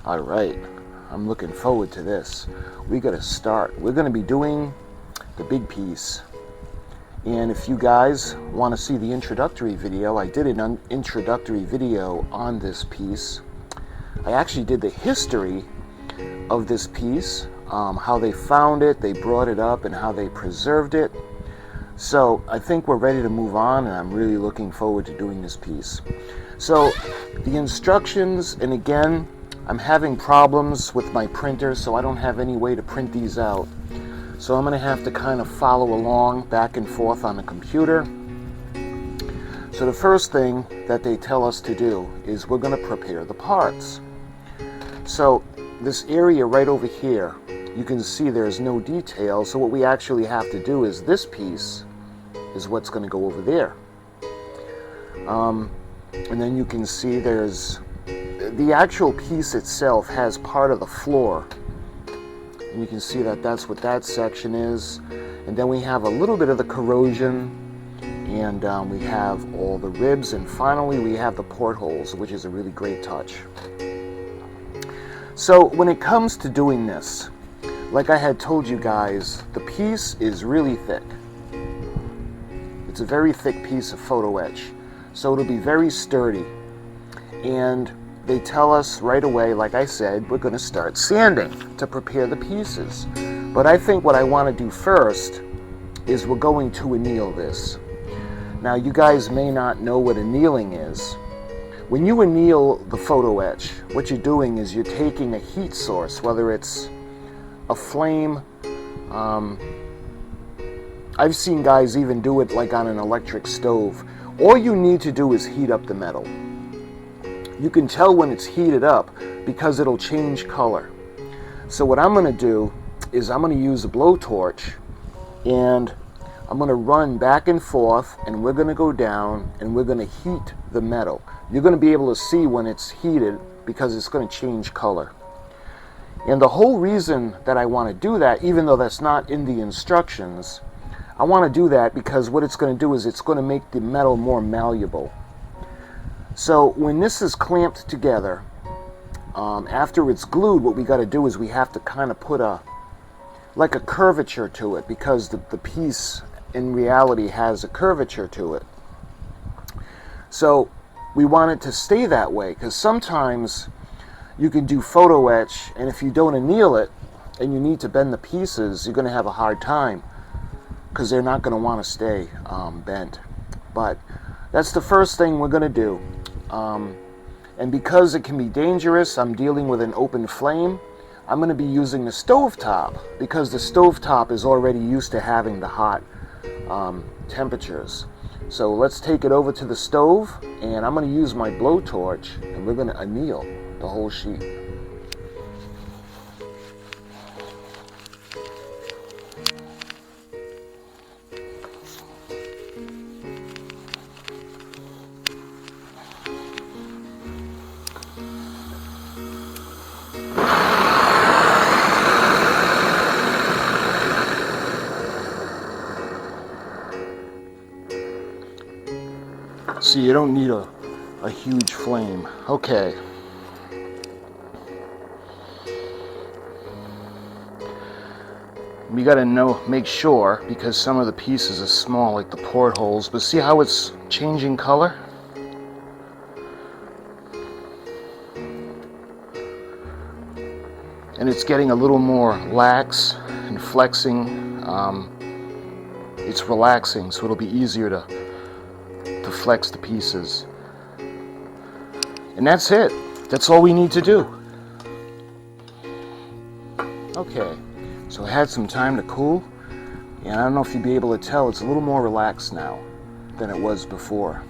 All right, I'm looking forward to this. We gotta start. We're gonna be doing the big piece. And if you guys want to see the introductory video, I did an introductory video on this piece. I actually did the history of this piece, how they found it, they brought it up, and how they preserved it. So I think we're ready to move on, and I'm really looking forward to doing this piece. So the instructions, and again, I'm having problems with my printer, so I don't have any way to print these out. So I'm going to have to kind of follow along back and forth on the computer. So the first thing that they tell us to do is we're going to prepare the parts. So this area right over here, you can see there's no detail. So what we actually have to do is this piece is what's going to go over there. And then you can see there's the actual piece itself has part of the floor. And you can see that that's what that section is. And then we have a little bit of the corrosion, and we have all the ribs, and finally we have the portholes, which is a really great touch. So when it comes to doing this, like I had told you guys, the piece is really thick. It's a very thick piece of Photoetch, so it'll be very sturdy. And they tell us right away, like I said, we're going to start sanding to prepare the pieces. But I think what I want to do first is we're going to anneal this. Now, you guys may not know what annealing is. When you anneal the Photoetch, what you're doing is you're taking a heat source, whether it's a flame. I've seen guys even do it like on an electric stove. All you need to do is heat up the metal. You can tell when it's heated up because it'll change color. So what I'm going to do is I'm going to use a blowtorch, and I'm going to run back and forth, and we're going to go down and we're going to heat the metal. You're going to be able to see when it's heated because it's going to change color. And the whole reason that I want to do that, even though that's not in the instructions, I want to do that because what it's going to do is it's going to make the metal more malleable. So when this is clamped together, after it's glued, what we got to do is we have to kind of put like a curvature to it, because the piece in reality has a curvature to it. So we want it to stay that way, because sometimes you can do Photoetch, and if you don't anneal it and you need to bend the pieces, you're going to have a hard time because they're not going to want to stay bent. But that's the first thing we're going to do. And because it can be dangerous, I'm dealing with an open flame. I'm going to be using the stovetop because the stovetop is already used to having the hot temperatures. So let's take it over to the stove, and I'm going to use my blowtorch, and we're going to anneal the whole sheet. So you don't need a huge flame. Okay. We gotta make sure, because some of the pieces are small, like the portholes, but see how it's changing color? And it's getting a little more lax and flexing. It's relaxing, so it'll be easier to flex the pieces. And that's it. That's all we need to do. Okay, so I had some time to cool, and I don't know if you'll be able to tell, it's a little more relaxed now than it was before.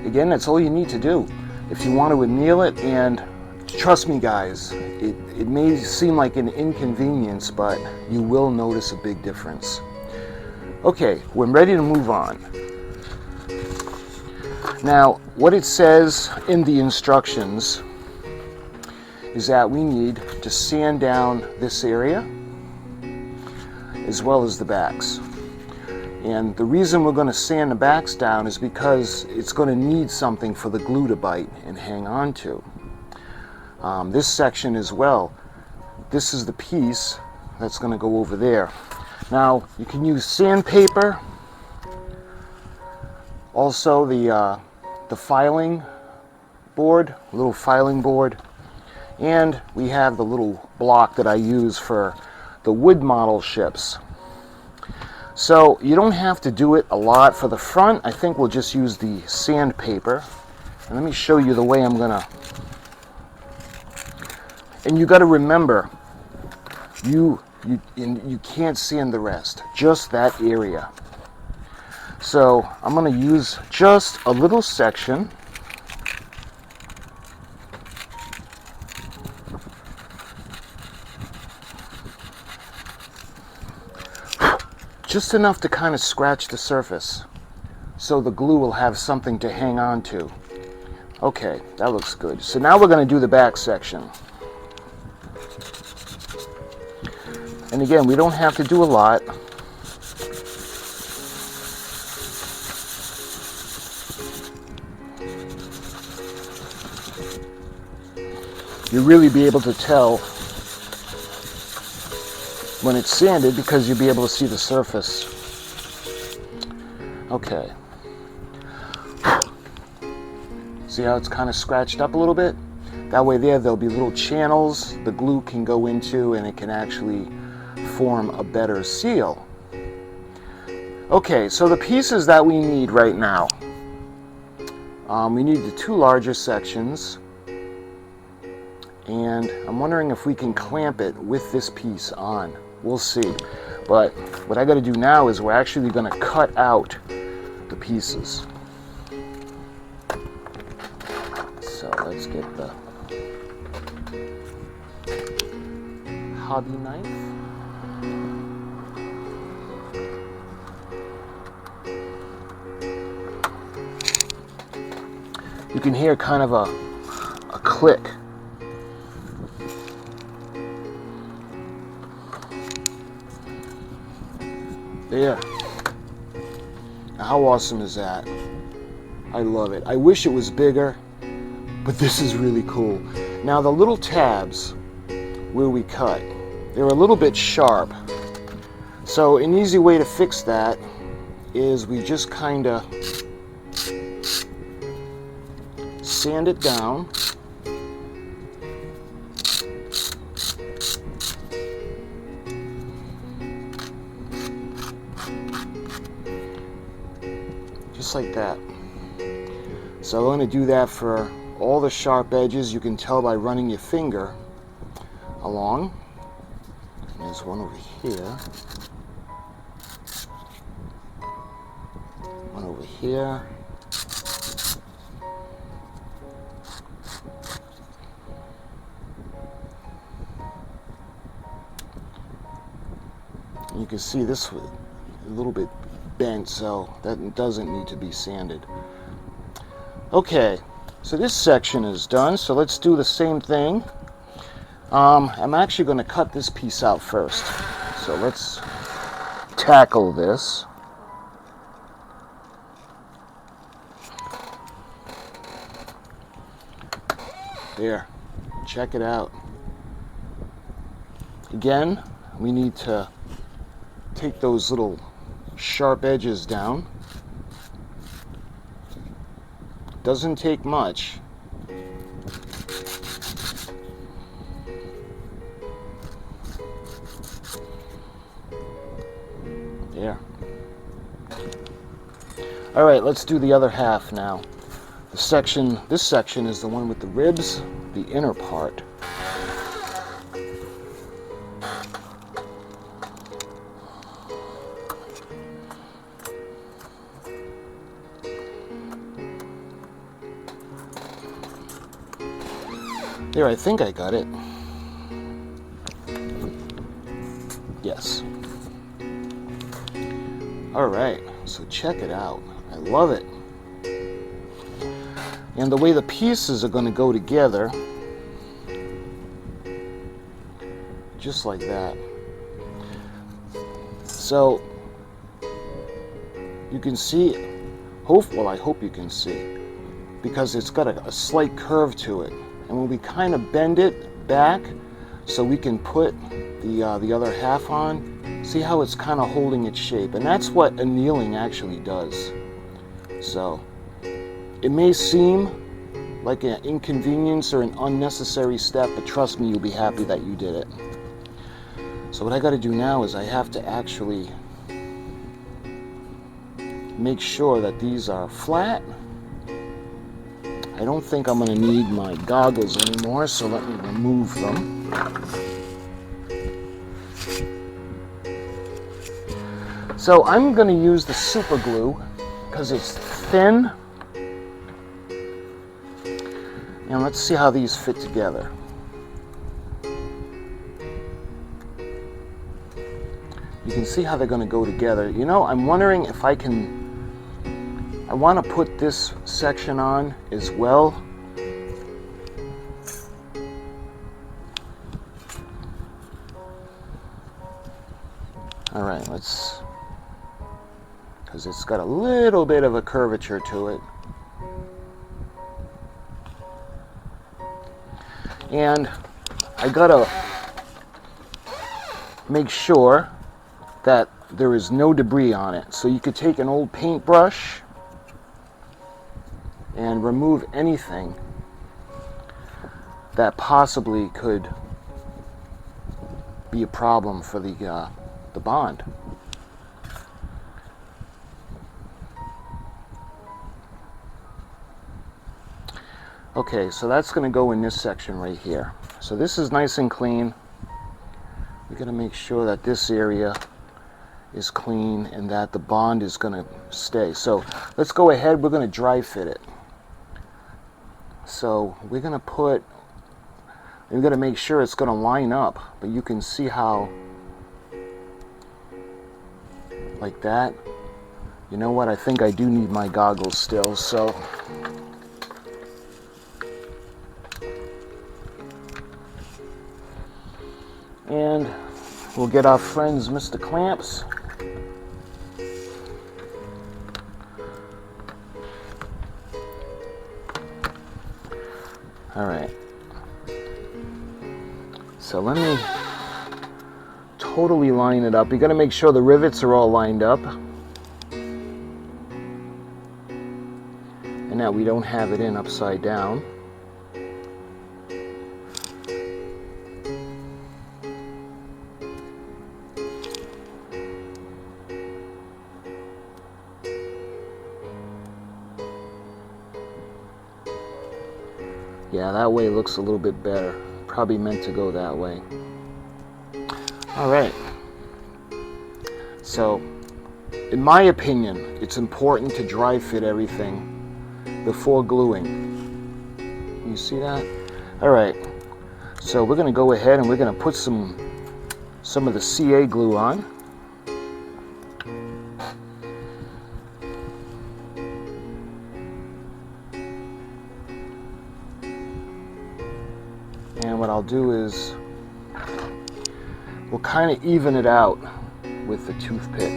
Again, that's all you need to do. If you want to anneal it, and trust me guys, it may seem like an inconvenience, but you will notice a big difference. Okay, we're ready to move on. Now, what it says in the instructions is that we need to sand down this area as well as the backs. And the reason we're going to sand the backs down is because it's going to need something for the glue to bite and hang on to. this section as well. This is the piece that's going to go over there. Now you can use sandpaper, also the filing board, little filing board, and we have the little block that I use for the wood model ships. So you don't have to do it a lot for the front. I think we'll just use the sandpaper. And let me show you the way I'm gonna. And you got to remember, you can't sand the rest, just that area. So I'm gonna use just a little section. Just enough to kind of scratch the surface so the glue will have something to hang on to. Okay, that looks good. So now we're going to do the back section. And again, we don't have to do a lot. You'll really be able to tell when it's sanded because you'll be able to see the surface. Okay. See how it's kind of scratched up a little bit? That way there'll be little channels the glue can go into, and it can actually form a better seal. Okay, so the pieces that we need right now. We need the two larger sections. And I'm wondering if we can clamp it with this piece on. We'll see. But what I got to do now is we're actually going to cut out the pieces. So let's get the hobby knife. You can hear kind of a click. There. Now, how awesome is that? I love it. I wish it was bigger, but this is really cool. Now the little tabs where we cut, they're a little bit sharp. So an easy way to fix that is we just kind of sand it down. Just like that. So I'm going to do that for all the sharp edges. You can tell by running your finger along. There's one over here. One over here. And you can see this a little bit bent, so that doesn't need to be sanded. Okay, so this section is done, so let's do the same thing. I'm actually going to cut this piece out first. So let's tackle this. There, check it out. Again, we need to take those little sharp edges down. Doesn't take much. There. All right, let's do the other half now. This section is the one with the ribs, the inner part. There, I think I got it. Yes. All right, so check it out. I love it. And the way the pieces are going to go together, just like that. So you can see, I hope you can see, because it's got a slight curve to it. and when we kind of bend it back so we can put the other half on, see how it's kind of holding its shape. And that's what annealing actually does. So it may seem like an inconvenience or an unnecessary step, but trust me, you'll be happy that you did it. So what I got to do now is I have to actually make sure that these are flat. I don't think I'm going to need my goggles anymore, so let me remove them. So I'm going to use the super glue because it's thin. And let's see how these fit together. You can see how they're going to go together. You know, I'm wondering if I want to put this section on as well. All right, because it's got a little bit of a curvature to it. And I gotta make sure that there is no debris on it. So you could take an old paintbrush and remove anything that possibly could be a problem for the bond. Okay, so that's going to go in this section right here. So this is nice and clean. We're going to make sure that this area is clean and that the bond is going to stay. So let's go ahead, we're going to dry fit it. So we're going to make sure it's going to line up, but you can see how, like that. You know what, I think I do need my goggles still, so and we'll get our friends Mr. Clamps. All right. So let me totally line it up. You got to make sure the rivets are all lined up and that we don't have it in upside down. Yeah, that way it looks a little bit better. Probably meant to go that way. All right. So, in my opinion, it's important to dry fit everything before gluing. You see that? All right. So we're going to go ahead and we're going to put some of the CA glue on. And what I'll do is we'll kind of even it out with the toothpick.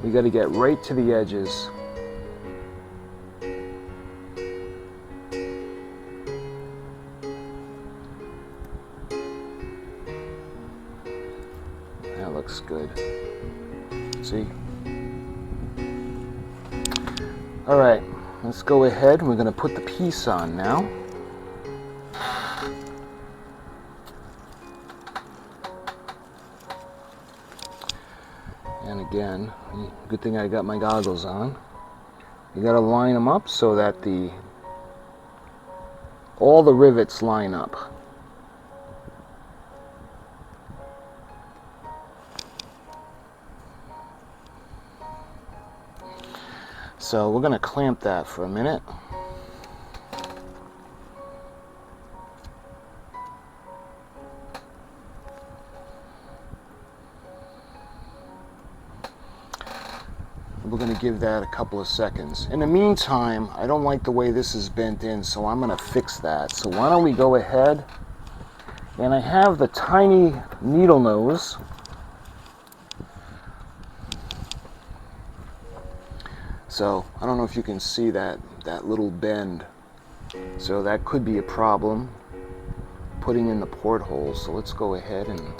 We got to get right to the edges. That looks good. See? All right, let's go ahead. We're going to put the piece on now. And again, good thing I got my goggles on. You got to line them up so that all the rivets line up. So we're going to clamp that for a minute. We're going to give that a couple of seconds. In the meantime, I don't like the way this is bent in, so I'm going to fix that. So why don't we go ahead, and I have the tiny needle nose. So I don't know if you can see that little bend. So that could be a problem putting in the portholes. So let's go ahead and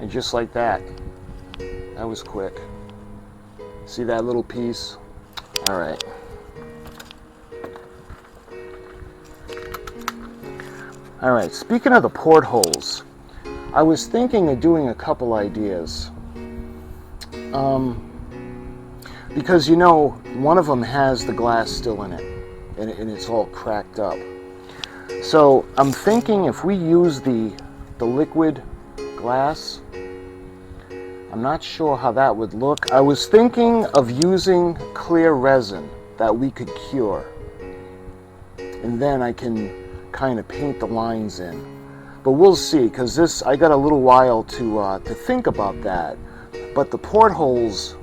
just like that. That was quick. See that little piece? All right. All right, speaking of the portholes, I was thinking of doing a couple ideas. Because you know, one of them has the glass still in it, and it's all cracked up. So I'm thinking if we use the liquid glass, I'm not sure how that would look. I was thinking of using clear resin that we could cure, and then I can kind of paint the lines in. But we'll see, because I got a little while to think about that. But the portholes,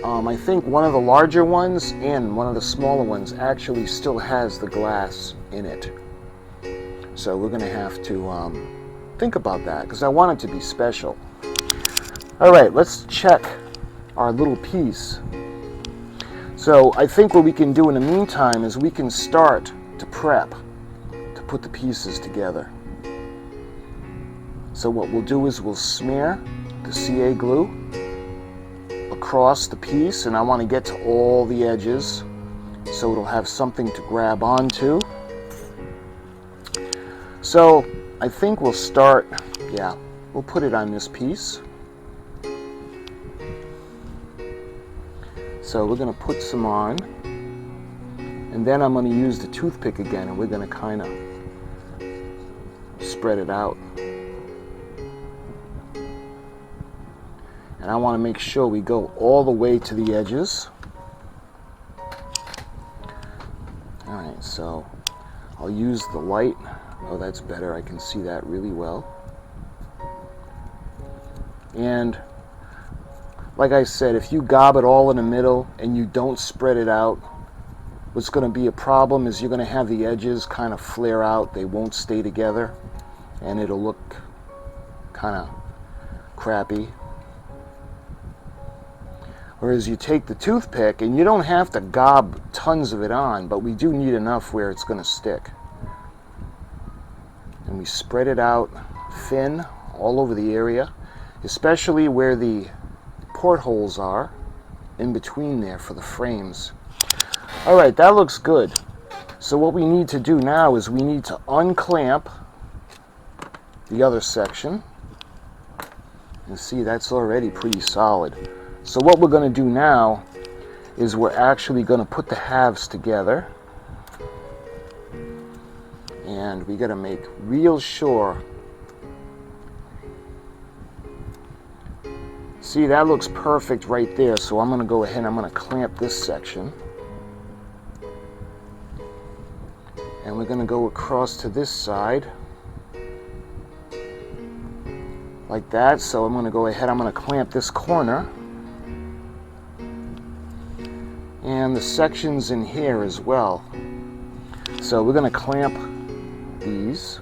I think one of the larger ones and one of the smaller ones actually still has the glass in it. So we're going to have to think about that, because I want it to be special. All right, let's check our little piece. So I think what we can do in the meantime is we can start to prep to put the pieces together. So what we'll do is we'll smear the CA glue across the piece, and I want to get to all the edges so it'll have something to grab onto. So I think we'll start, we'll put it on this piece. So we're going to put some on, and then I'm going to use the toothpick again, and we're going to kind of spread it out. And I want to make sure we go all the way to the edges. Alright, so I'll use the light. Oh, that's better. I can see that really well. And like I said, if you gob it all in the middle and you don't spread it out, what's going to be a problem is you're going to have the edges kind of flare out. They won't stay together, and it'll look kind of crappy. Whereas you take the toothpick, and you don't have to gob tons of it on, but we do need enough where it's going to stick. And we spread it out thin all over the area, especially where the portholes are in between there for the frames. All right, that looks good. So what we need to do now is we need to unclamp the other section. And see, that's already pretty solid. So what we're going to do now is we're actually going to put the halves together. And we got to make real sure. See, that looks perfect right there. So I'm going to go ahead and I'm going to clamp this section. And we're going to go across to this side. Like that. So I'm going to go ahead, I'm going to clamp this corner. And the sections in here as well. So we're going to clamp these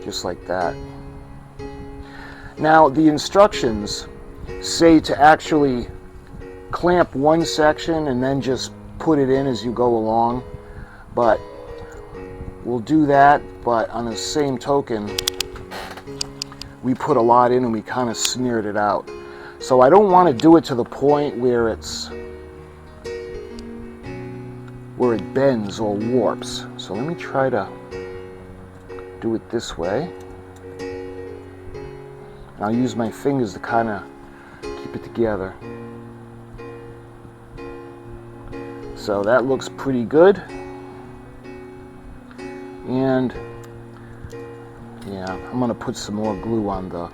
just like that. Now the instructions say to actually clamp one section and then just put it in as you go along, but we'll do that. But on the same token, we put a lot in and we kind of smeared it out. So I don't want to do it to the point where it bends or warps. So let me try to do it this way. And I'll use my fingers to kind of keep it together. So that looks pretty good. And yeah, I'm going to put some more glue on the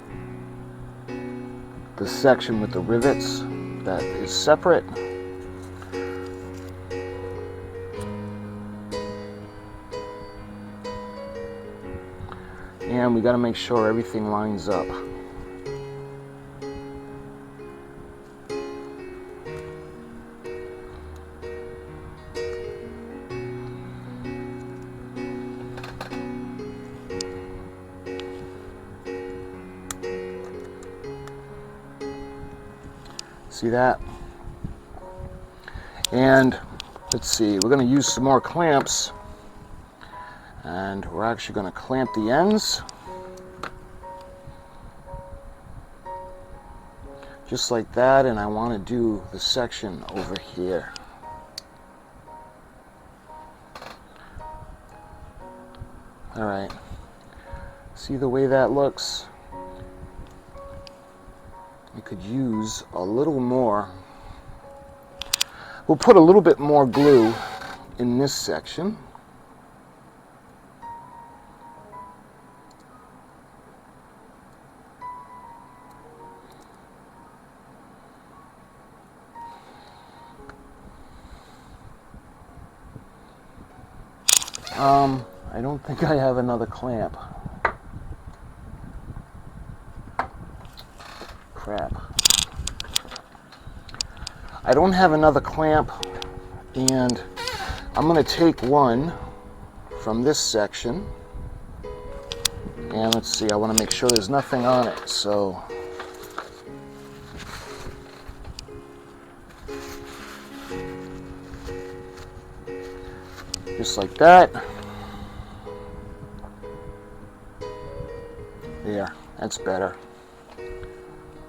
section with the rivets that is separate. And we got to make sure everything lines up. See that? And let's see, we're going to use some more clamps, and we're actually going to clamp the ends just like that, and I want to do the section over here. All right, see the way that looks? I could use a little more. We'll put a little bit more glue in this section. I don't think I have another clamp. Crap. I don't have another clamp, and I'm going to take one from this section, and let's see, I want to make sure there's nothing on it, so just like that. There, that's better.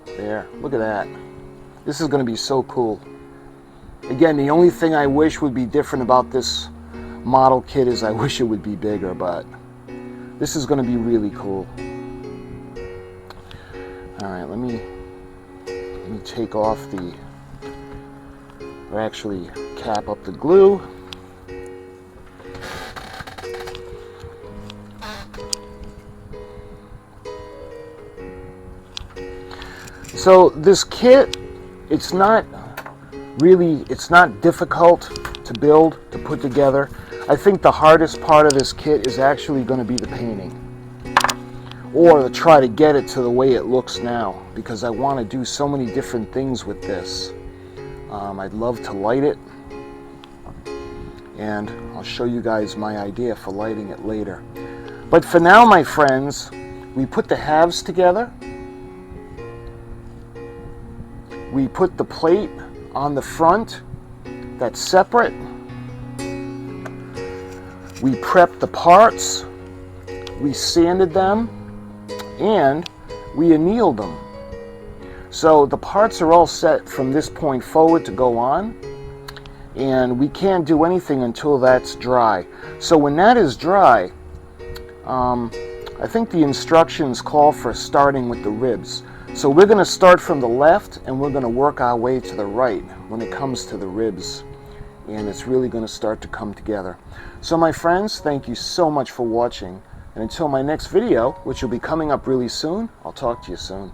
There, look at that. This is going to be so cool. Again, the only thing I wish would be different about this model kit is I wish it would be bigger, but this is going to be really cool. All right, let me take off the, or actually cap up the glue. So this kit, it's not difficult to build, to put together. I think the hardest part of this kit is actually going to be the painting, or to try to get it to the way it looks now, because I want to do so many different things with this. I'd love to light it, and I'll show you guys my idea for lighting it later. But for now, my friends, we put the halves together. We put the plate on the front that's separate. We prepped the parts, we sanded them, and we annealed them. So the parts are all set from this point forward to go on, and we can't do anything until that's dry. So when that is dry, I think the instructions call for starting with the ribs. So we're going to start from the left, and we're going to work our way to the right when it comes to the ribs, and it's really going to start to come together. So my friends, thank you so much for watching, and until my next video, which will be coming up really soon, I'll talk to you soon.